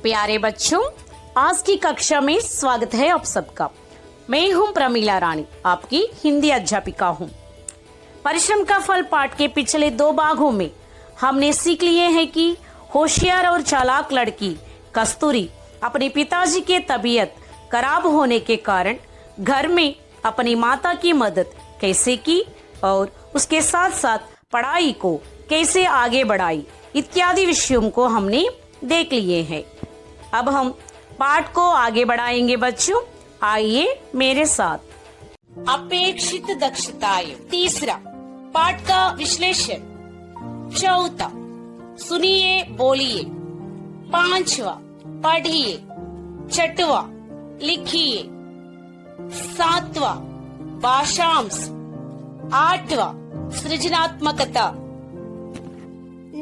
प्यारे बच्चों, आज की कक्षा में स्वागत है आप सबका। मैं हूं प्रमीला रानी, आपकी हिंदी अध्यापिका हूं। परिश्रम का फल पाठ के पिछले 2 भागों में हमने सीख लिए हैं कि होशियार और चालाक लड़की कस्तूरी अपने पिताजी के तबीयत खराब होने के कारण घर में अपनी माता की मदद कैसे की और उसके साथ साथ पढ़ाई को कैसे आगे बढ़ाई इत्यादि विषयों को हमने देख लिए हैं। अब हम पाठ को आगे बढ़ाएंगे बच्चों, आइए मेरे साथ। अपेक्षित दक्षताएं, तीसरा पाठ का विश्लेषण। चौथा सुनिए बोलिए। पांचवा पढ़िए। छठवा लिखिए। सातवां भाषांश। आठवां सृजनात्मकता।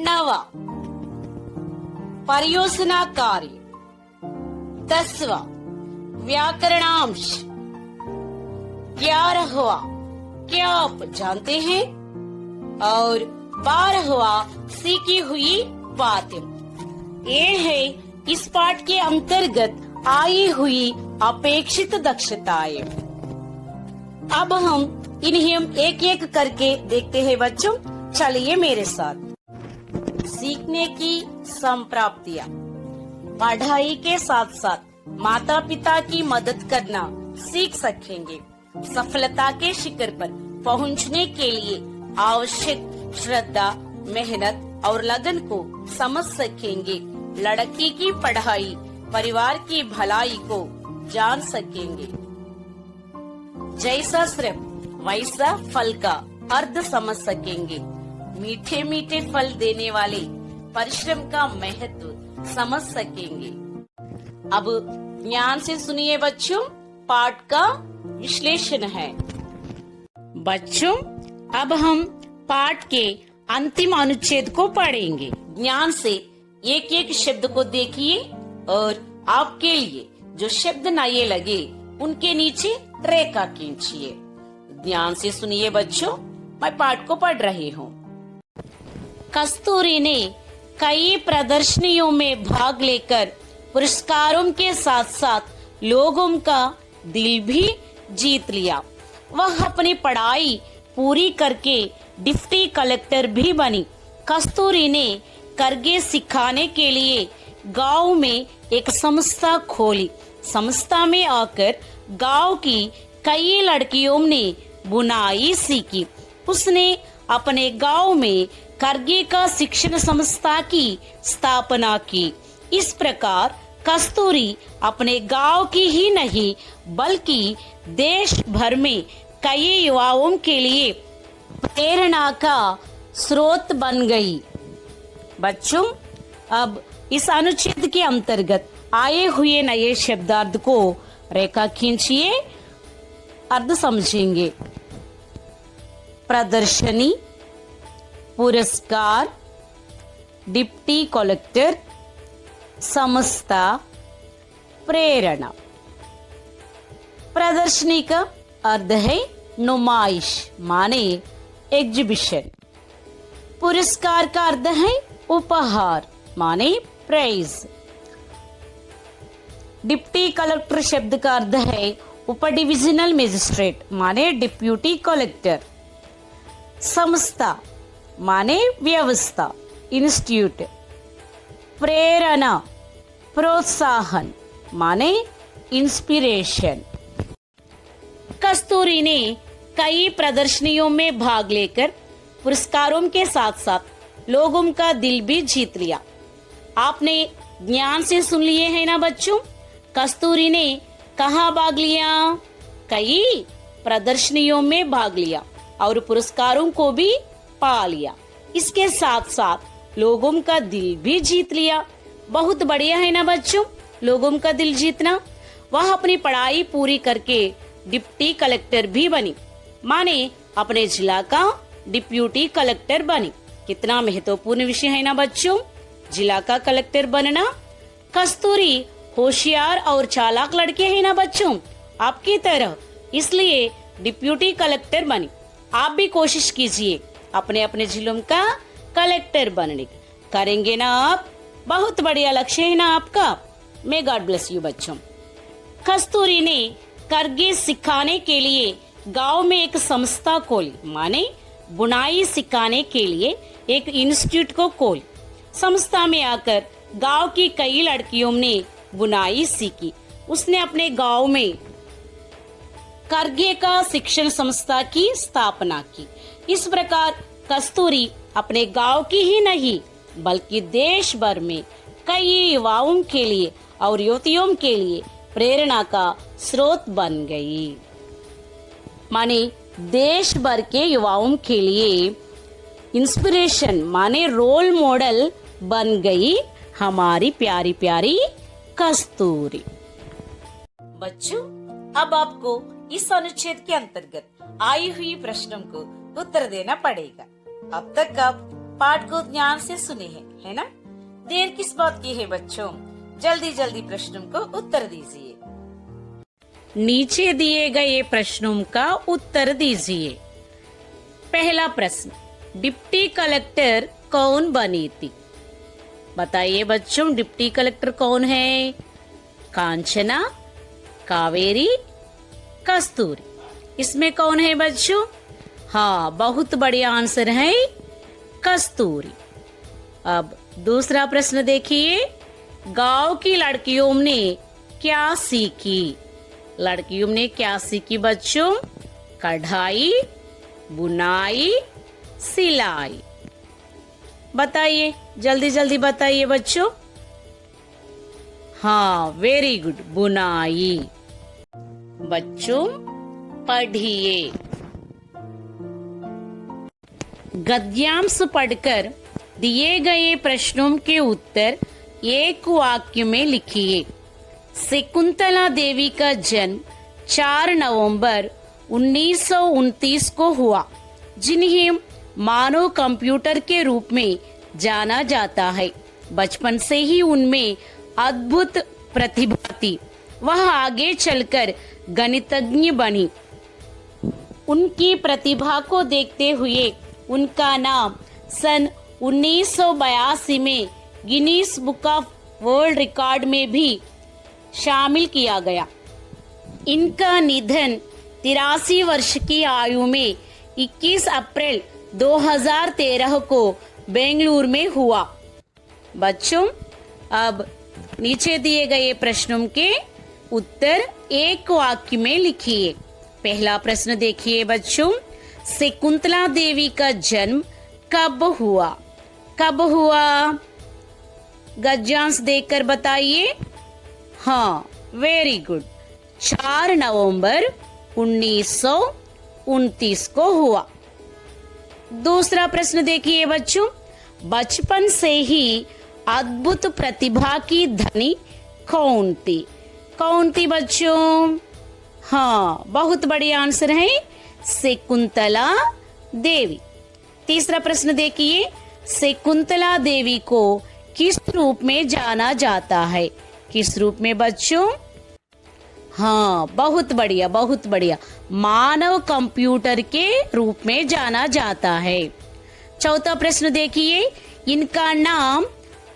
नवा परियोजना कार्य। 10वां व्याकरणांश। 11वां क्या आप जानते हैं और 12वां सीखी हुई बातें। ये है इस पाठ के अंतर्गत आई हुई अपेक्षित दक्षताएं। अब हम इन्हें एक एक करके देखते हैं बच्चों, चलिए मेरे साथ। सीखने की संप्राप्तियां। पढ़ाई के साथ साथ माता पिता की मदद करना सीख सकेंगे। सफलता के शिखर पर पहुंचने के लिए आवश्यक श्रद्धा, मेहनत और लगन को समझ सकेंगे। लड़की की पढ़ाई परिवार की भलाई को जान सकेंगे। जैसा श्रम वैसा फल का अर्थ समझ सकेंगे। मीठे मीठे फल देने वाले परिश्रम का महत्व समझ सकेंगे। अब ध्यान से सुनिए बच्चों, पाठ का विश्लेषण है। बच्चों, अब हम पाठ के अंतिम अनुच्छेद को पढ़ेंगे। ध्यान से एक एक शब्द को देखिए और आपके लिए जो शब्द नए लगे उनके नीचे रेखा खींचिए। ध्यान से सुनिए बच्चों, मैं पाठ को पढ़ रही हूँ। कस्तूरी ने कई प्रदर्शनियों में भाग लेकर पुरस्कारों के साथ साथ लोगों का दिल भी जीत लिया। वह अपनी पढ़ाई पूरी करके डिप्टी कलेक्टर भी बनी। कस्तूरी ने करगे सिखाने के लिए गांव में एक संस्था खोली। संस्था में आकर गांव की कई लड़कियों ने बुनाई सीखी। उसने अपने गांव में करगे का शिक्षण संस्था की स्थापना की। इस प्रकार कस्तूरी अपने गांव की ही नहीं बल्कि देश भर में कई युवाओं के लिए प्रेरणा का स्रोत बन गई। बच्चों, अब इस अनुच्छेद के अंतर्गत आए हुए नए शब्दार्थ को रेखा खींचिए, अर्थ समझेंगे। प्रदर्शनी, पुरस्कार, डिप्टी कलेक्टर, संस्था, प्रेरणा। प्रदर्शनी का अर्थ है नुमाइश, माने एग्जीबिशन। पुरस्कार का अर्थ है उपहार, माने प्राइज। डिप्टी कलेक्टर शब्द का अर्थ है उप डिविजनल मजिस्ट्रेट, माने डिप्यूटी कलेक्टर। संस्था माने व्यवस्था, इंस्टीट्यूट। प्रेरणा प्रोत्साहन, माने इंस्पिरेशन। कस्तूरी ने कई प्रदर्शनियों में भाग लेकर पुरस्कारों के साथ साथ लोगों का दिल भी जीत लिया। आपने ध्यान से सुन लिए हैं ना बच्चों? कस्तूरी ने कहाँ भाग लिया? कई प्रदर्शनियों में भाग लिया और पुरस्कारों को भी पा लिया। इसके साथ साथ लोगों का दिल भी जीत लिया। बहुत बढ़िया है ना बच्चों, लोगों का दिल जीतना। वह अपनी पढ़ाई पूरी करके डिप्टी कलेक्टर भी बनी, माने अपने जिला का डिप्यूटी कलेक्टर बनी। कितना महत्वपूर्ण विषय है ना बच्चों, जिला का कलेक्टर बनना। कस्तूरी होशियार और चालाक लड़के हैं ना बच्चों, आपकी तरह, इसलिए डिप्यूटी कलेक्टर बनी। आप भी कोशिश कीजिए अपने अपने जिलों का कलेक्टर बनने। करेंगे ना आप? बहुत बढ़िया लक्ष्य है ना आपका। मे गॉड ब्लेस यू बच्चों। कस्तूरी ने करघे सिखाने के लिए गांव में एक संस्था खोली, माने बुनाई सिखाने के लिए एक इंस्टीट्यूट को खोली। संस्था में आकर गांव की कई लड़कियों ने बुनाई सीखी। उसने अपने गांव में करघे का शिक्षण संस्था की स्थापना की। इस प्रकार कस्तूरी अपने गांव की ही नहीं बल्कि देश भर में कई युवाओं के लिए और युवतियों के लिए प्रेरणा का स्रोत बन गई। माने देश भर के युवाओं के लिए इंस्पिरेशन माने रोल मॉडल बन गई हमारी प्यारी प्यारी कस्तूरी। बच्चों, अब आपको इस अनुच्छेद के अंतर्गत आई हुई प्रश्नों को उत्तर देना पड़ेगा। अब तक आप पाठ को ध्यान से सुने हैं, है ना? देर किस बात की है बच्चों, जल्दी जल्दी प्रश्नों को उत्तर दीजिए। नीचे दिए गए प्रश्नों का उत्तर दीजिए। पहला प्रश्न, डिप्टी कलेक्टर कौन बनी थी? बताइए बच्चों, डिप्टी कलेक्टर कौन है? कांचना, कावेरी, कस्तूरी। इसमें कौन है बच्चों? हाँ, बहुत बढ़िया आंसर है कस्तूरी। अब दूसरा प्रश्न देखिए, गांव की लड़कियों ने क्या सीखी? लड़कियों ने क्या सीखी बच्चों? कढ़ाई, बुनाई, सिलाई। बताइए, जल्दी जल्दी बताइए बच्चों। हाँ, वेरी गुड, बुनाई। बच्चों पढ़िए। गद्यांश पढ़कर दिए गए प्रश्नों के उत्तर एक वाक्य में लिखिए। शकुंतला देवी का जन्म 4 नवंबर 1929 को हुआ, जिन्हें मानव कंप्यूटर के रूप में जाना जाता है। बचपन से ही उनमें अद्भुत प्रतिभा थी। वह आगे चलकर गणितज्ञ बनी। उनकी प्रतिभा को देखते हुए उनका नाम सन 1982 में Guinness book of world record में भी शामिल किया गया। इनका निधन 83 वर्ष की आयु में 21 अप्रैल 2013 को बेंगलुरु में हुआ। बच्चों, अब नीचे दिए गए प्रश्नों के उत्तर एक वाक्य में लिखिए। पहला प्रश्न देखिए बच्चों, शकुंतला देवी का जन्म कब हुआ? कब हुआ? गद्यांश देखकर बताइए। हाँ, वेरी गुड, 4 नवंबर 1929 को हुआ। दूसरा प्रश्न देखिए बच्चों, बचपन से ही अद्भुत प्रतिभा की धनी कौन थी? कौन थी बच्चों? हाँ, बहुत बढ़िया आंसर है शकुंतला देवी। तीसरा प्रश्न देखिए, शकुंतला देवी को किस रूप में जाना जाता है? किस रूप में बच्चों? हाँ, बहुत बढ़िया, बहुत बढ़िया, मानव कंप्यूटर के रूप में जाना जाता है। चौथा प्रश्न देखिए, इनका नाम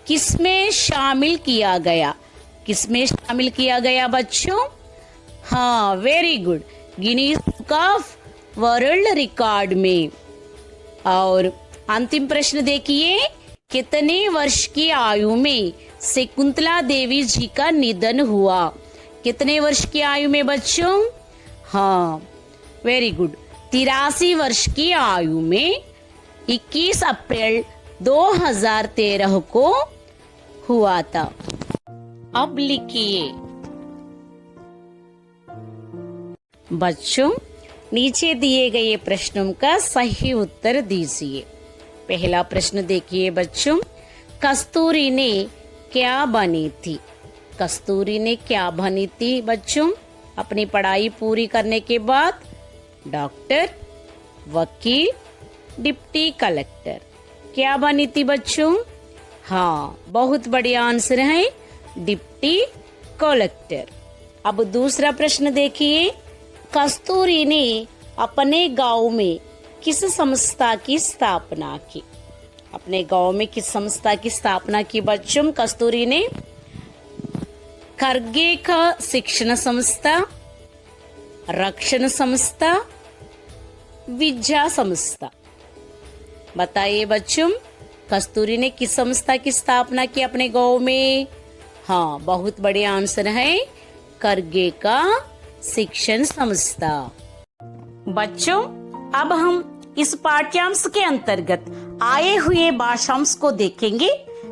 किसमें शामिल किया गया? किसमें शामिल किया गया बच्चों? हाँ, very good, Guinness book of world record में। और अंतिम प्रश्न देखिए, कितने वर्ष की आयु में शकुंतला देवी जी का निधन हुआ? कितने वर्ष की आयु में बच्चों? हाँ, वेरी गुड, 83 वर्ष की आयु में 21 अप्रैल 2013 को हुआ था। अब लिखिए बच्चों, नीचे दिए गए प्रश्नों का सही उत्तर दीजिए। पहला प्रश्न देखिए बच्चों, कस्तूरी ने क्या बनी थी? कस्तूरी ने क्या बनी थी बच्चों? अपनी पढ़ाई पूरी करने के बाद डॉक्टर, वकील, डिप्टी कलेक्टर। क्या बनी थी बच्चों? हाँ, बहुत बढ़िया आंसर है डिप्टी कलेक्टर। अब दूसरा प्रश्न देखिए, कस्तूरी ने अपने गांव में किस संस्था की स्थापना की? अपने गांव में किस संस्था की स्थापना की बच्चों कस्तूरी ने? खरगे का शिक्षण संस्था, रक्षण संस्था, विद्या संस्था। बताइए बच्चों, कस्तूरी ने किस संस्था की स्थापना की अपने गांव में? हाँ, बहुत बड़े आंसर है, खरगे का शिक्षण संस्था। बच्चों, अब हम इस पाठ्यांश के अंतर्गत आए हुए भाषांश को देखेंगे।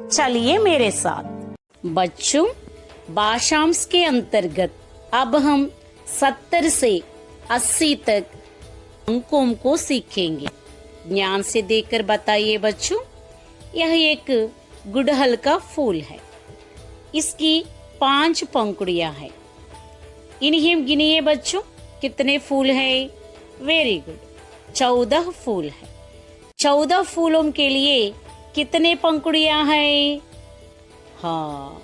चलिए मेरे साथ। बच्चों, भाषांश के अंतर्गत अब हम 70 से 80 तक अंकों को सीखेंगे। ध्यान से देखकर बताइए बच्चों। यह एक गुड़हल का फूल है। इसकी 5 पंखुड़ियां हैं। इन्हें गिनिए बच्चों, कितने फूल है? वेरी गुड, 14 फूल है। 14 फूलों के लिए कितने पंखुड़ियां हैं? हाँ,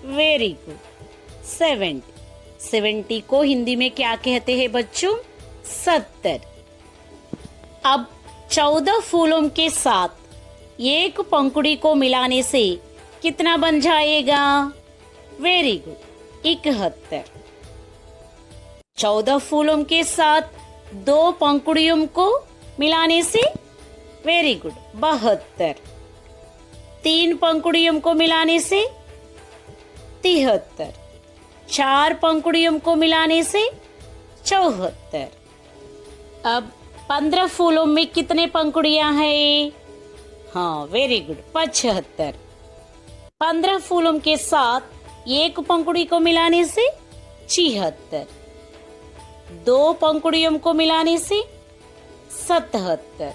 वेरी गुड, 70। 70 को हिंदी में क्या कहते हैं बच्चों? 70। अब 14 फूलों के साथ एक पंखुड़ी को मिलाने से कितना बन जाएगा? Very good, 71। 14 फूलों के साथ 2 पंखुड़ियों को मिलाने से वेरी गुड 72। 3 पंखुड़ियों को मिलाने से 73। 4 पंखुड़ियों को मिलाने से 74। अब 15 फूलों में कितने पंखुड़ियां हैं? हाँ, वेरी गुड, 75। 15 फूलों के साथ एक पंखुड़ी को मिलाने से 76। 2 पंखुड़ियों को मिलाने से 77।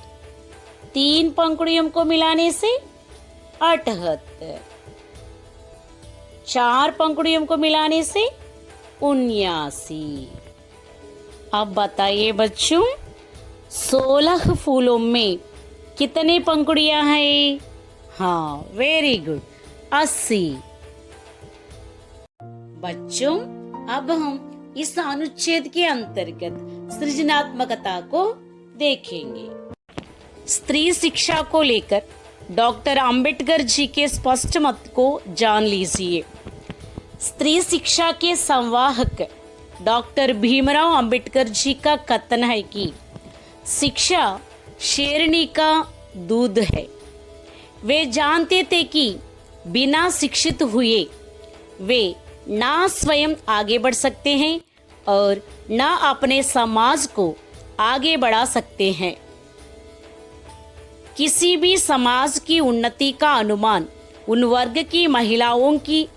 3 पंखुड़ियों को मिलाने से 78। 4 पंखुड़ियों को मिलाने से 79। अब बताइए बच्चों, 16 फूलों में कितने पंखुड़ियां हैं? हाँ, वेरी गुड, 80। बच्चों, अब हम इस अनुच्छेद के अंतर्गत सृजनात्मकता को देखेंगे। स्त्री शिक्षा को लेकर डॉक्टर अंबेडकर जी के स्पष्ट मत को जान लीजिए। स्त्री शिक्षा के संवाहक डॉक्टर भीमराव अंबेडकर जी का कथन है कि शिक्षा शेरनी का दूध है। वे जानते थे कि बिना शिक्षित हुए वे ना स्वयं आगे बढ़ सकते हैं और ना अपने समाज को आगे बढ़ा सकते हैं। किसी भी समाज की उन्नति का अनुमान उन वर्ग की महिलाओं की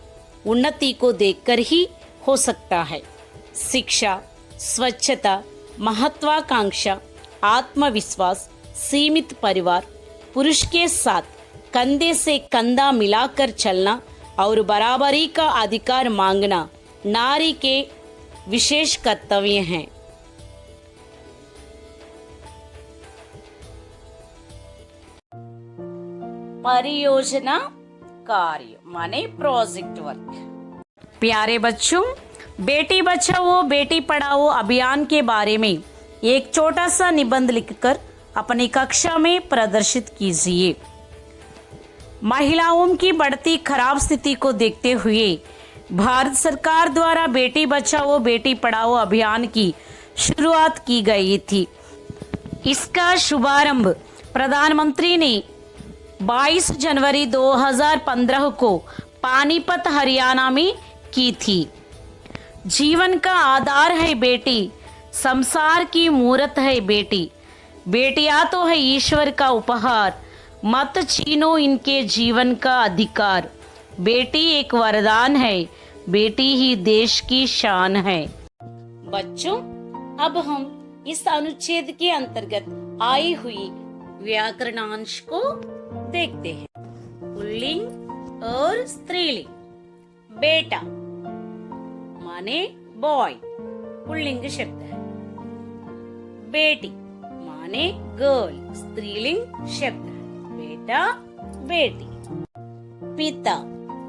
उन्नति को देखकर ही हो सकता है। शिक्षा, स्वच्छता, महत्वाकांक्षा, आत्मविश्वास, सीमित परिवार, पुरुष के साथ कंधे से कंधा मिलाकर चलना और बराबरी का अधिकार मांगना नारी के विशेष कर्तव्य हैं। परियोजना कार्य माने प्रोजेक्ट वर्क। प्यारे बच्चों, बेटी बचाओ बेटी पढ़ाओ अभियान के बारे में एक छोटा सा निबंध लिखकर अपनी कक्षा में प्रदर्शित कीजिए। महिलाओं की बढ़ती खराब स्थिति को देखते हुए भारत सरकार द्वारा बेटी बचाओ बेटी पढ़ाओ अभियान की शुरुआत की गई थी। इसका शुभारंभ प्रधानमंत्री ने 22 जनवरी 2015 को पानीपत हरियाणा में की थी। जीवन का आधार है बेटी, संसार की मूरत है बेटी, बेटियां तो है ईश्वर का उपहार, मत छीनो इनके जीवन का अधिकार। बेटी एक वरदान है, बेटी ही देश की शान है। बच्चों, अब हम इस अनुच्छेद के अंतर्गत आई हुई व्याकरणांश को देखते हैं। पुल्लिंग और स्त्रीलिंग। बेटा माने बॉय, पुल्लिंग शब्द है। बेटी माने गर्ल, स्त्रीलिंग शब्द है। बेटा बेटी। पिता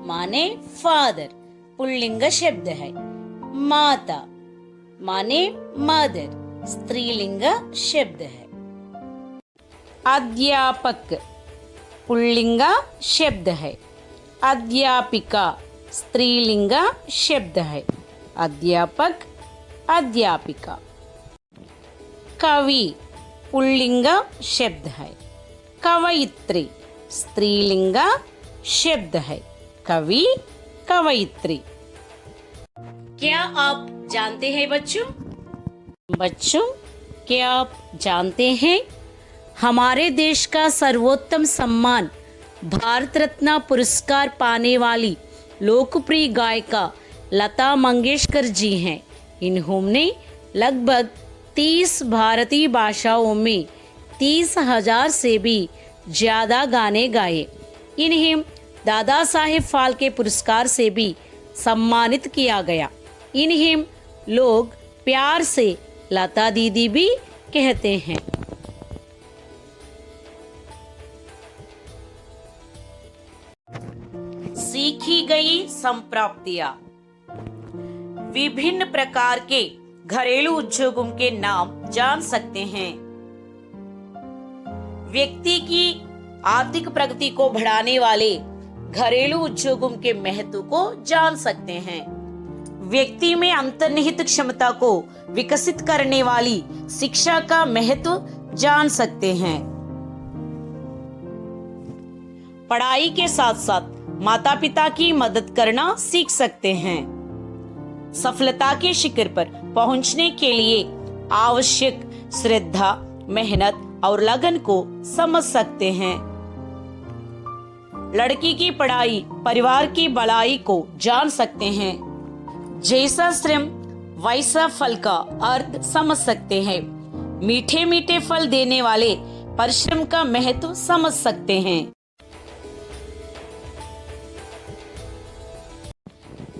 माने फादर, पुल्लिंग शब्द है। माता माने मदर, स्त्रीलिंग शब्द है। अध्यापक पुल्लिंग शब्द है। अध्यापिका स्त्रीलिंग शब्द है। अध्यापक, अध्यापिका। कवि पुल्लिंग शब्द है। कवयित्री स्त्रीलिंग शब्द है। कवि, कवयित्री। क्या आप जानते हैं बच्चों? बच्चों, क्या आप जानते हैं हमारे देश का सर्वोत्तम सम्मान भारत रत्न पुरस्कार पाने वाली लोकप्रिय गायिका लता मंगेशकर जी हैं। इन्होंने लगभग 30 भारतीय भाषाओं में 30,000 से भी ज़्यादा गाने गाए। इन्हें दादा साहेब फाल्के पुरस्कार से भी सम्मानित किया गया। इन्हें लोग प्यार से लता दीदी भी कहते हैं। सीखी गई संप्राप्तियां। विभिन्न प्रकार के घरेलू उद्योगों के नाम जान सकते हैं। व्यक्ति की आर्थिक प्रगति को बढ़ाने वाले घरेलू उद्योगों के महत्व को जान सकते हैं। व्यक्ति में अंतर्निहित क्षमता को विकसित करने वाली शिक्षा का महत्व जान सकते हैं। पढ़ाई के साथ साथ माता पिता की मदद करना सीख सकते हैं। सफलता के शिखर पर पहुंचने के लिए आवश्यक श्रद्धा, मेहनत और लगन को समझ सकते हैं। लड़की की पढ़ाई परिवार की भलाई को जान सकते हैं। जैसा श्रम वैसा फल का अर्थ समझ सकते हैं। मीठे मीठे फल देने वाले परिश्रम का महत्व समझ सकते हैं।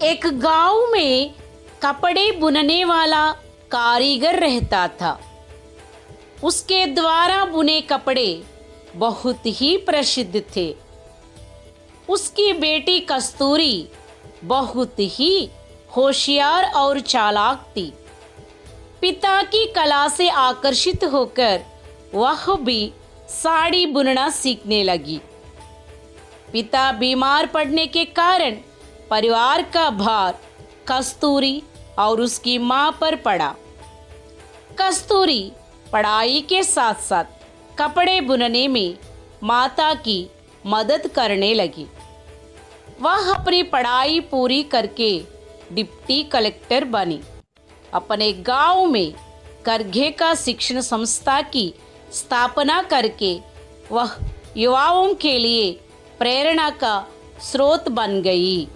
एक गांव में कपड़े बुनने वाला कारीगर रहता था। उसके द्वारा बुने कपड़े बहुत ही प्रसिद्ध थे। उसकी बेटी कस्तूरी बहुत ही होशियार और चालाक थी। पिता की कला से आकर्षित होकर वह भी साड़ी बुनना सीखने लगी। पिता बीमार पड़ने के कारण परिवार का भार कस्तूरी और उसकी मां पर पड़ा। कस्तूरी पढ़ाई के साथ साथ कपड़े बुनने में माता की मदद करने लगी। वह अपनी पढ़ाई पूरी करके डिप्टी कलेक्टर बनी। अपने गांव में करघे का शिक्षण संस्था की स्थापना करके वह युवाओं के लिए प्रेरणा का स्रोत बन गई।